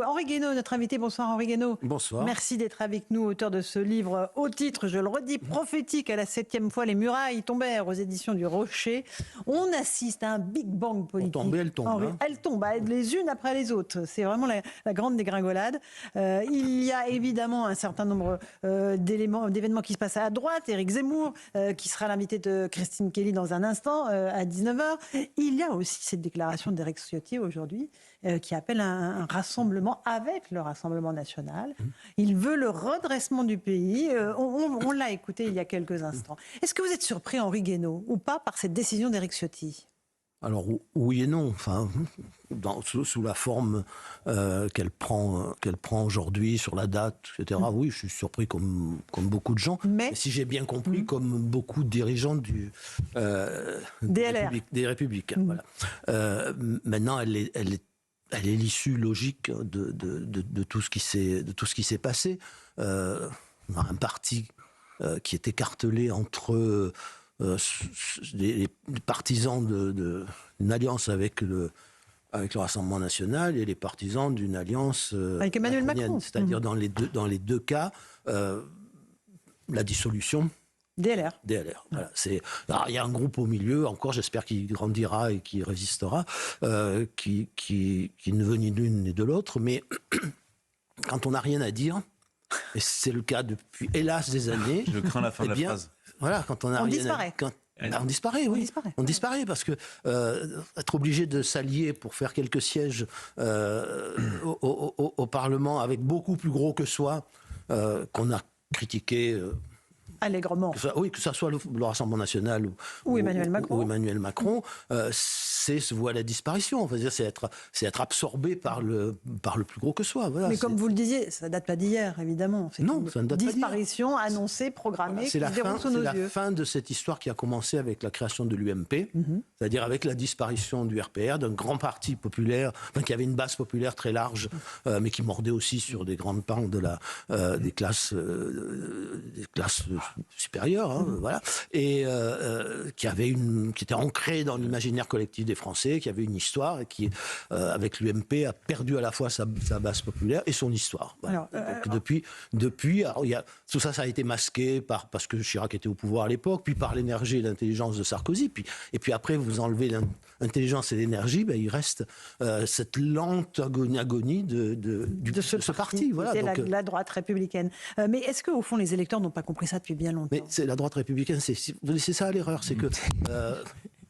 Henri Guénaud, notre invité. Bonsoir Henri Guénaud. Bonsoir. Merci d'être avec nous, auteur de ce livre au titre, je le redis, prophétique, à la 7e fois, les murailles tombèrent, aux éditions du Rocher. On assiste à un Big Bang politique. Elle tombe. Elles tombent, les unes après les autres. C'est vraiment la grande dégringolade. Il y a évidemment un certain nombre d'événements qui se passent à droite. Éric Zemmour, qui sera l'invité de Christine Kelly dans un instant, à 19h. Il y a aussi cette déclaration d'Éric Ciotti aujourd'hui, qui appelle un rassemblement avec le Rassemblement national. Il veut le redressement du pays. On l'a écouté il y a quelques instants. Est-ce que vous êtes surpris, Henri Guénaud, ou pas, par cette décision d'Éric Ciotti ? Alors oui et non, enfin, sous la forme qu'elle prend aujourd'hui, sur la date, etc. Oui, je suis surpris comme beaucoup de gens. Mais si j'ai bien compris, comme beaucoup de dirigeants des Républicains. Voilà. Maintenant, elle est l'issue logique de tout ce qui s'est passé. On a un parti qui est écartelé entre les partisans d'une alliance avec le Rassemblement national et les partisans d'une alliance avec Emmanuel Macron. C'est-à-dire dans les deux cas, la dissolution. DLR. Voilà. Alors, il y a un groupe au milieu, encore, j'espère qu'il grandira et qu'il résistera, qui ne veut ni l'une ni de l'autre, mais quand on n'a rien à dire, et c'est le cas depuis, hélas, des années... Je crains la fin de la phrase. Voilà, quand on a on rien disparaît. On disparaît, oui. On disparaît parce que être obligé de s'allier pour faire quelques sièges au Parlement avec beaucoup plus gros que soi, qu'on a critiqué... allègrement. Que ça soit le Rassemblement national ou Emmanuel Macron, c'est se vouer à la disparition. Enfin, c'est être absorbé par le plus gros que soi. Voilà, mais comme vous le disiez, ça ne date pas d'hier, évidemment. C'est non, ça ne date pas d'hier. Disparition annoncée, programmée, qui se déroule sous nos yeux. C'est la fin de cette histoire qui a commencé avec la création de l'UMP, c'est-à-dire avec la disparition du RPR, d'un grand parti populaire, qui avait une base populaire très large, mais qui mordait aussi sur des grandes pans des classes supérieure, voilà, et qui était ancré dans l'imaginaire collectif des Français, qui avait une histoire et qui, avec l'UMP, a perdu à la fois sa base populaire et son histoire. Voilà. Donc, depuis, alors, tout ça a été masqué parce que Chirac était au pouvoir à l'époque, puis par l'énergie et l'intelligence de Sarkozy, et puis après vous enlevez l'intelligence et l'énergie, il reste cette lente agonie de ce parti. Voilà. C'est la droite républicaine. Mais est-ce qu'au fond les électeurs n'ont pas compris ça depuis bien longtemps? Mais c'est la droite républicaine, c'est ça l'erreur, c'est que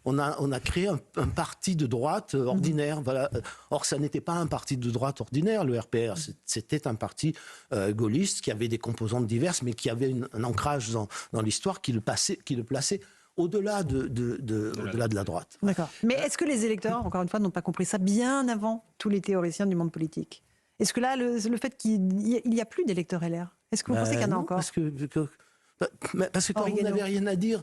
on a créé un parti de droite ordinaire. Voilà. Or, ça n'était pas un parti de droite ordinaire, le RPR. C'était un parti gaulliste qui avait des composantes diverses, mais qui avait un ancrage dans l'histoire qui le plaçait au-delà de la droite. D'accord. Mais est-ce que les électeurs, encore une fois, n'ont pas compris ça bien avant tous les théoriciens du monde politique? Est-ce que là, le fait qu'il n'y a plus d'électeurs LR, est-ce que vous pensez qu'il y en a encore? Parce que quand vous n'avez rien à dire,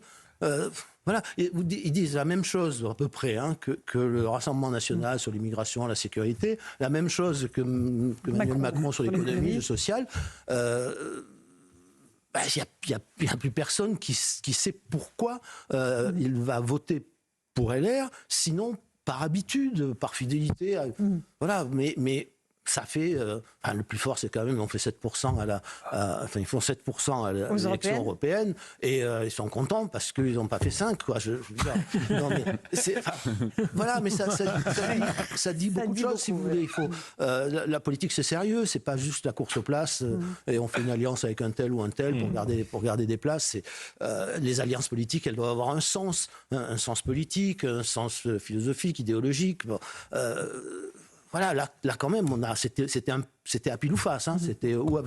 voilà, ils disent la même chose à peu près que le Rassemblement national sur l'immigration, la sécurité, la même chose que Emmanuel Macron sur l'économie, le social. Il n'y a plus personne qui sait pourquoi il va voter pour LR, sinon par habitude, par fidélité. Voilà, mais ça fait... le plus fort, c'est quand même, on fait 7% ils font 7% à l'élection européenne, et ils sont contents parce qu'ils n'ont pas fait 5, quoi. Voilà, mais ça dit beaucoup de choses, si vous voulez. La politique, c'est sérieux, c'est pas juste la course aux places, et on fait une alliance avec un tel ou un tel pour garder des places. Les alliances politiques, elles doivent avoir un sens politique, un sens philosophique, idéologique. Voilà, là quand même, c'était à pile ou face, c'était ou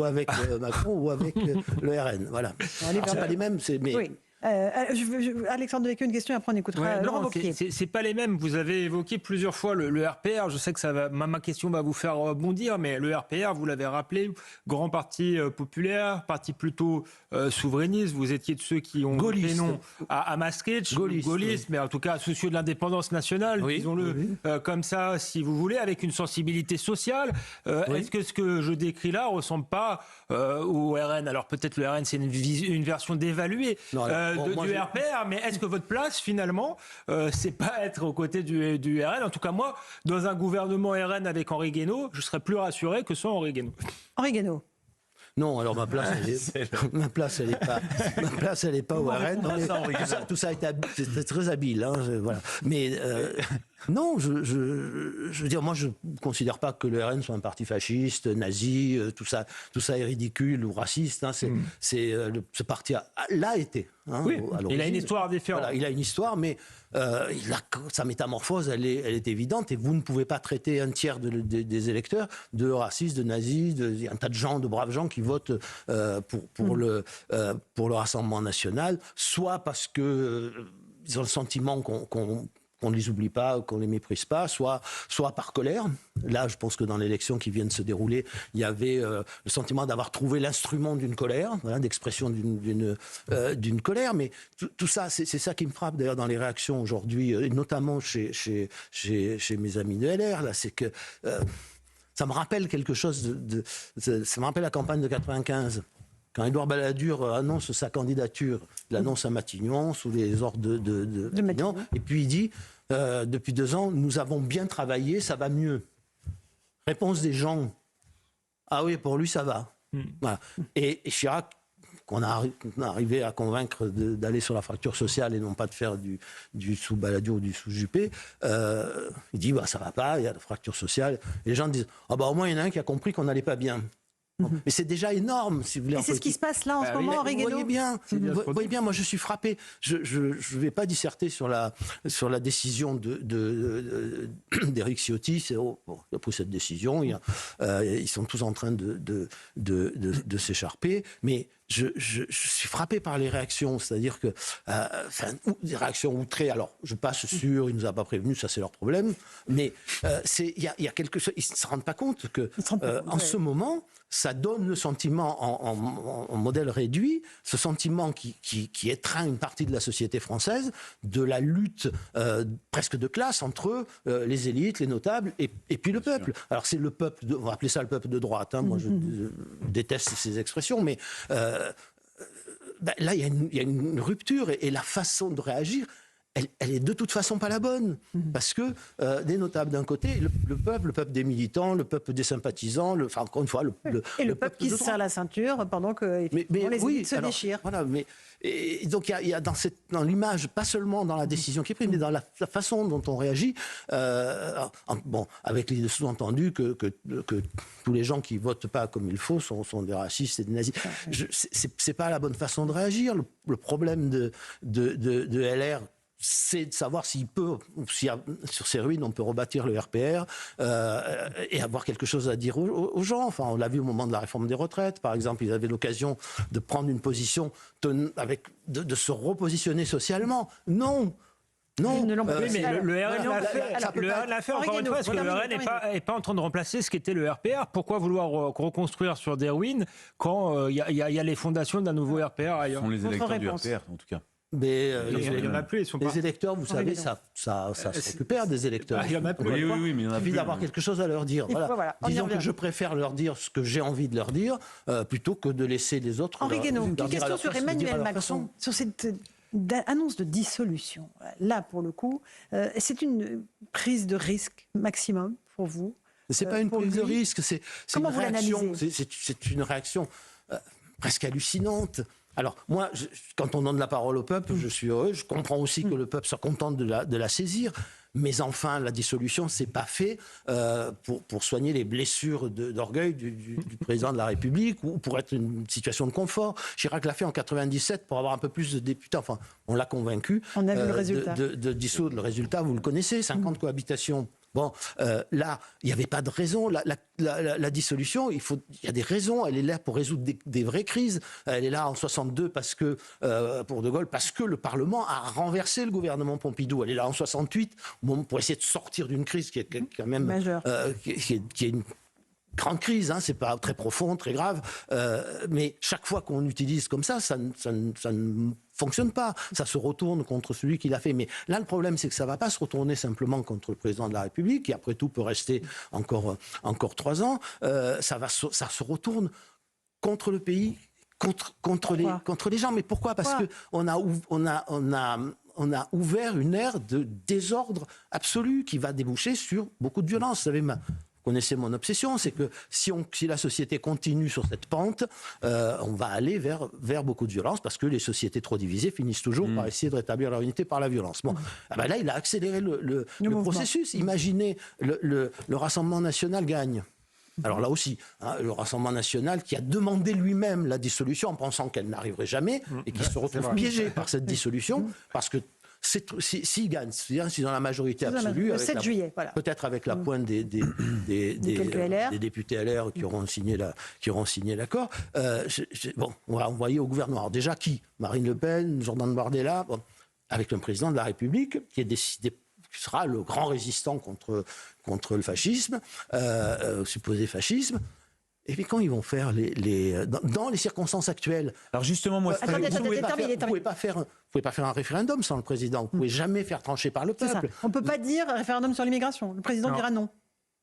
avec Macron ou avec le RN, voilà. Alors, c'est pas les mêmes, mais... Oui. Alexandre Devecchio, une question, après on écoutera Laurent Wauquiez. C'est pas les mêmes. Vous avez évoqué plusieurs fois le RPR. Je sais que ma question va vous faire rebondir, mais le RPR, vous l'avez rappelé, grand parti populaire, parti plutôt souverainiste. Vous étiez de ceux qui ont donné nom à Maastricht, gaulliste, mais en tout cas soucieux de l'indépendance nationale, disons-le comme ça, si vous voulez, avec une sensibilité sociale. Est-ce que ce que je décris là ressemble pas au RN? Alors peut-être le RN, c'est une version dévaluée. du RPR, mais est-ce que votre place, finalement, c'est pas être aux côtés du RN? En tout cas, moi, dans un gouvernement RN avec Henri Guénaud, je serais plus rassuré que sans Henri Guénaud. Henri Guénaud. Non, alors ma place, elle est pas au RN. Tout ça c'était très habile, hein, voilà. Mais non, je veux dire, moi, je ne considère pas que le RN soit un parti fasciste, nazi, tout ça est ridicule ou raciste. Hein, ce parti l'a été. Hein, oui, il a une histoire différente. Voilà, il a une histoire, mais sa métamorphose, elle est évidente, et vous ne pouvez pas traiter un tiers des électeurs de racistes, de nazis, un tas de gens, de braves gens qui votent pour le Rassemblement national, soit parce que ils ont le sentiment qu'on ne les oublie pas, qu'on ne les méprise pas, soit par colère. Là, je pense que dans l'élection qui vient de se dérouler, il y avait le sentiment d'avoir trouvé l'instrument d'une colère, voilà, d'expression d'une colère. Mais tout ça, c'est ça qui me frappe d'ailleurs dans les réactions aujourd'hui, et notamment chez mes amis de LR, là, c'est que ça me rappelle quelque chose ça me rappelle la campagne de 95. Quand Édouard Balladur annonce sa candidature, il l'annonce à Matignon, sous les ordres de Matignon, et puis il dit, depuis 2 ans, nous avons bien travaillé, ça va mieux. Réponse des gens, ah oui, pour lui, ça va. Voilà. Et Chirac, qu'on a arrivé à convaincre d'aller sur la fracture sociale et non pas de faire du sous Balladur ou du sous Juppé, il dit, bah, ça va pas, il y a la fracture sociale. Et les gens disent, ah bah, au moins, il y en a un qui a compris qu'on n'allait pas bien. Mais c'est déjà énorme, si vous voulez. Et c'est ce qui se passe là en ce moment, Henri Guénaud. Vous voyez bien, moi je suis frappé. Je ne vais pas disserter sur la décision d'Éric Ciotti. Il a pris cette décision. Ils sont tous en train de s'écharper. Mais je suis frappé par les réactions. C'est-à-dire que des réactions outrées. Alors, je passe sur, il ne nous a pas prévenu, ça c'est leur problème. Mais il y a quelque chose. Ils ne se rendent pas compte que en ce moment, ça donne le sentiment en modèle réduit, ce sentiment qui étreint une partie de la société française, de la lutte presque de classe entre les élites, les notables et puis le peuple. Alors c'est le peuple, on va appeler ça le peuple de droite, hein, moi je déteste ces expressions, mais là il y a une rupture et la façon de réagir, elle est de toute façon pas la bonne. Parce que des notables d'un côté, le peuple des militants, le peuple des sympathisants, encore une fois, le peuple qui se serre la ceinture pendant que les élites se déchirent. Voilà, et donc il y a dans l'image, pas seulement dans la décision qui est prise, mais dans la façon dont on réagit, avec les sous-entendus que tous les gens qui votent pas comme il faut sont des racistes et des nazis. C'est pas la bonne façon de réagir. Le problème de LR, c'est de savoir s'il peut, si sur ces ruines, on peut rebâtir le RPR et avoir quelque chose à dire aux gens. Enfin, on l'a vu au moment de la réforme des retraites, par exemple. Ils avaient l'occasion de prendre une position, de se repositionner socialement. Non. Ils ne l'ont pas mais le RN l'a fait encore une fois, parce que le RN n'est pas en train de remplacer ce qu'était le RPR. Pourquoi vouloir reconstruire sur des ruines quand il y a les fondations d'un nouveau RPR ailleurs? Ce sont les électeurs du RPR, en tout cas. Mais il y en a plus, ils sont les électeurs, vous savez, ça se récupère des électeurs. Il y en a plus. Oui, mais il y en a plus. Il suffit d'avoir quelque chose à leur dire. Voilà. Disons que je préfère leur dire ce que j'ai envie de leur dire plutôt que de laisser les autres. Henri Guénaud, une question sur Emmanuel Macron, sur cette annonce de dissolution. Là, pour le coup, c'est une prise de risque maximum pour vous. C'est pas une prise de risque, c'est une réaction. C'est une réaction presque hallucinante. Alors, moi, quand on donne la parole au peuple, je suis heureux. Je comprends aussi que le peuple soit content de la saisir. Mais enfin, la dissolution, c'est pas fait pour soigner les blessures d'orgueil du président de la République ou pour être une situation de confort. Chirac l'a fait en 97 pour avoir un peu plus de députés. Enfin, on l'a convaincu. On a vu le résultat. De dissoudre. Le résultat, vous le connaissez, 50 cohabitations. Bon, là, il n'y avait pas de raison. La dissolution, il y a des raisons. Elle est là pour résoudre des vraies crises. Elle est là en 62 pour De Gaulle, parce que le Parlement a renversé le gouvernement Pompidou. Elle est là en 68 pour essayer de sortir d'une crise qui est quand même majeure, qui est une grande crise. Hein, c'est pas très profond, très grave. Mais chaque fois qu'on utilise comme ça ne fonctionne pas. Ça se retourne contre celui qui l'a fait. Mais là, le problème, c'est que ça ne va pas se retourner simplement contre le président de la République, qui après tout peut rester encore 3 ans. Ça se retourne contre le pays, contre les gens. Mais pourquoi ? Parce qu'on on a ouvert une ère de désordre absolu qui va déboucher sur beaucoup de violence. Vous savez, vous connaissez mon obsession, c'est que si la société continue sur cette pente, on va aller vers beaucoup de violence, parce que les sociétés trop divisées finissent toujours par essayer de rétablir leur unité par la violence. Bon, là, il a accéléré le processus. Imaginez, le Rassemblement national gagne. Alors là aussi, le Rassemblement national qui a demandé lui-même la dissolution en pensant qu'elle n'arriverait jamais et qui se retrouve piégé par cette dissolution, parce que s'ils gagnent, s'ils ont la majorité absolue, le 7 juillet, voilà. Peut-être avec la pointe des députés LR qui auront signé l'accord, on va envoyer au gouvernement. Alors déjà qui ? Marine Le Pen, Jordan Bardella, avec le président de la République qui est décidé, qui sera le grand résistant contre le fascisme, supposé fascisme. Et puis quand ils vont faire dans les circonstances actuelles. Alors justement, moi, vous ne pouvez pas faire un référendum sans le président. Vous ne pouvez jamais faire trancher par le peuple. On ne peut pas dire référendum sur l'immigration. Le président dira non.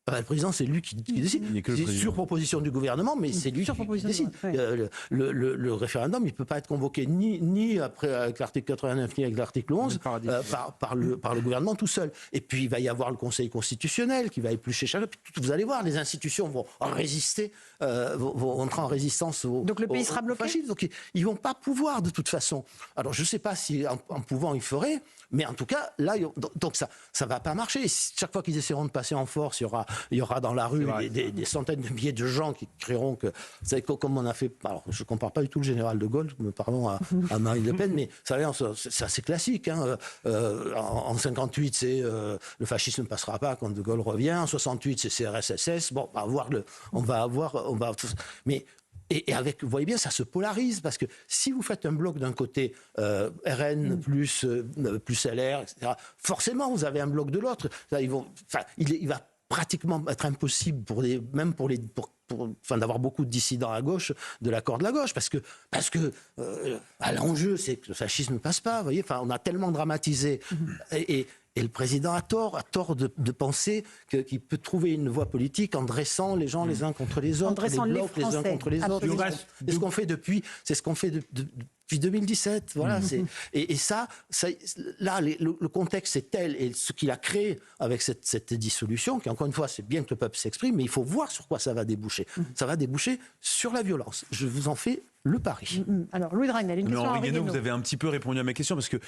Le président, c'est lui qui décide. C'est sur proposition du gouvernement, mais c'est lui qui décide. Le référendum, il ne peut pas être convoqué ni après avec l'article 89, ni avec l'article 11, par le gouvernement tout seul. Et puis, il va y avoir le Conseil constitutionnel qui va éplucher chacun. Vous allez voir, les institutions vont résister, vont entrer en résistance donc le pays sera bloqué. Fascisme. Donc, ils ne vont pas pouvoir, de toute façon. Alors, je ne sais pas si en pouvant, ils feraient, mais en tout cas, là, donc ça ne va pas marcher. Chaque fois qu'ils essaieront de passer en force, il y aura dans la rue des centaines de milliers de gens qui crieront que, vous savez, comme on a fait, alors je ne compare pas du tout le général de Gaulle, pardon, à Marine Le Pen, mais ça, c'est assez classique. En 58, c'est le fascisme ne passera pas quand de Gaulle revient. En 68, c'est CRS-SS. Bon, on va avoir, mais et avec, vous voyez bien, ça se polarise, parce que si vous faites un bloc d'un côté RN plus LR, etc., forcément vous avez un bloc de l'autre. Il va pratiquement être impossible d'avoir beaucoup de dissidents à gauche de l'accord de la gauche, parce que l'enjeu, c'est que le fascisme ne passe pas. Vous voyez, on a tellement dramatisé et le président a tort de penser qu'il peut trouver une voie politique en dressant les gens les uns contre les autres, les blocs les uns contre les autres. C'est ce qu'on fait depuis 2017. Voilà. Et ça, là, le contexte est tel, et ce qu'il a créé avec cette dissolution, qui encore une fois, c'est bien que le peuple s'exprime, mais il faut voir sur quoi ça va déboucher. Ça va déboucher sur la violence. Je vous en fais le pari. Alors, Louis Dragnel, une question à Henri Guénaud, vous avez un petit peu répondu à ma question, parce que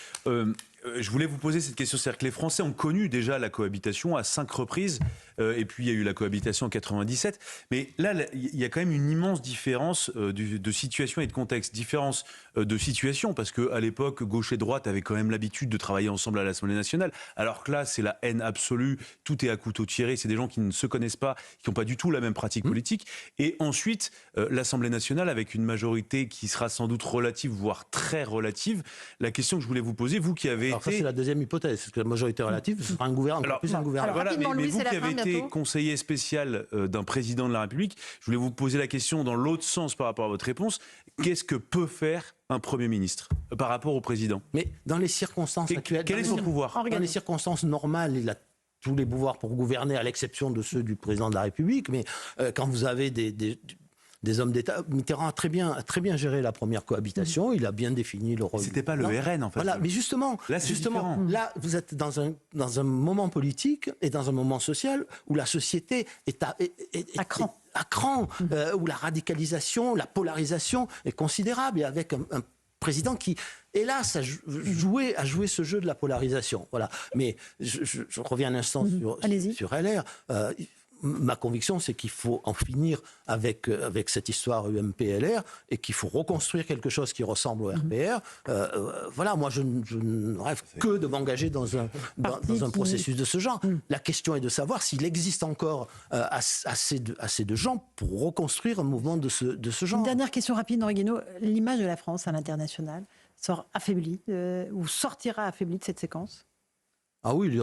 je voulais vous poser cette question. C'est-à-dire que les Français ont connu déjà la cohabitation à 5 reprises, et puis il y a eu la cohabitation en 97. Mais là, il y a quand même une immense différence de situation et de contexte. Différence de situation, parce qu'à l'époque, gauche et droite avaient quand même l'habitude de travailler ensemble à l'Assemblée nationale, alors que là, c'est la haine absolue, tout est à couteau tiré, c'est des gens qui ne se connaissent pas, qui n'ont pas du tout la même pratique politique. Et ensuite, l'Assemblée nationale, avec une majorité qui sera sans doute relative, voire très relative. La question que je voulais vous poser, vous qui avez ça, c'est la deuxième hypothèse, parce que la majorité relative, ce sera un gouvernement, un gouvernement. Voilà, mais vous qui avez été conseiller spécial d'un président de la République, je voulais vous poser la question dans l'autre sens par rapport à votre réponse. Qu'est-ce que peut faire un Premier ministre par rapport au président ? Mais dans les circonstances actuelles... Quel est son pouvoir ? Dans les circonstances normales, il a tous les pouvoirs pour gouverner, à l'exception de ceux du président de la République, mais quand vous avez des hommes d'État, Mitterrand a très bien géré la première cohabitation, il a bien défini le rôle. C'était pas le RN, en fait. Voilà, mais justement, là, vous êtes dans un moment politique et dans un moment social où la société est à cran, où la radicalisation, la polarisation est considérable, et avec un président qui, hélas, a joué ce jeu de la polarisation. Voilà. Mais je reviens un instant sur LR. Ma conviction, c'est qu'il faut en finir avec cette histoire UMP-LR, et qu'il faut reconstruire quelque chose qui ressemble au RPR. Voilà, moi, je ne rêve que de m'engager dans un processus de ce genre. La question est de savoir s'il existe encore assez de gens pour reconstruire un mouvement de ce genre. Une dernière question rapide, Henri Guénaud. L'image de la France à l'international sort affaiblie, ou sortira affaiblie de cette séquence ? Ah oui,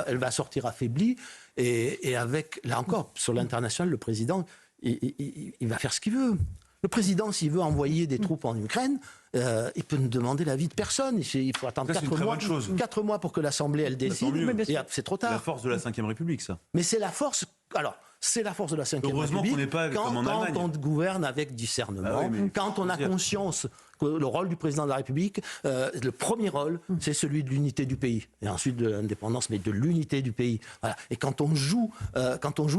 elle va sortir affaiblie, et avec, là encore, sur l'international, le président, il va faire ce qu'il veut. Le président, s'il veut envoyer des troupes en Ukraine, il peut ne demander l'avis de personne. Il faut attendre 4 mois pour que l'Assemblée, elle décide. Et c'est trop tard. C'est la force de la Ve République, ça. Mais c'est la force... Alors, c'est la force de la Ve Heureusement République. qu'on n'est pas comme en Allemagne. Quand on gouverne avec discernement, Ah oui, mais quand on a conscience que le rôle du président de la République, le premier rôle, c'est celui de l'unité du pays. Et ensuite de l'indépendance, mais de l'unité du pays. Voilà. Et quand on joue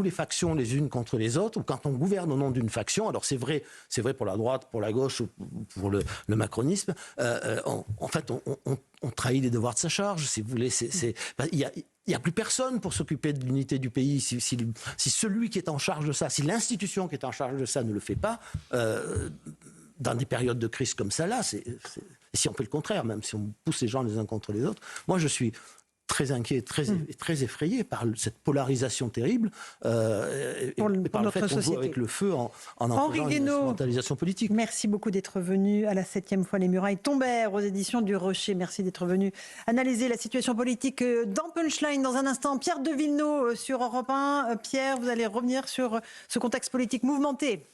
les factions les unes contre les autres, ou quand on gouverne au nom d'une faction, alors c'est vrai pour la droite, pour la gauche, ou pour le macronisme, en fait, on trahit les devoirs de sa charge, si vous voulez. Il n'y a plus personne pour s'occuper de l'unité du pays. Si celui qui est en charge de ça, si l'institution qui est en charge de ça ne le fait pas, dans des périodes de crise comme ça, là, si on fait le contraire, même si on pousse les gens les uns contre les autres, moi je suis très inquiet, très effrayé par cette polarisation terrible et par le fait qu'on joue avec le feu en faisant une instrumentalisation politique. Merci beaucoup d'être venu à la 7e fois. Les murailles tombèrent aux éditions du Rocher. Merci d'être venu analyser la situation politique dans Punchline. Dans un instant, Pierre de Villeneuve sur Europe 1. Pierre, vous allez revenir sur ce contexte politique mouvementé.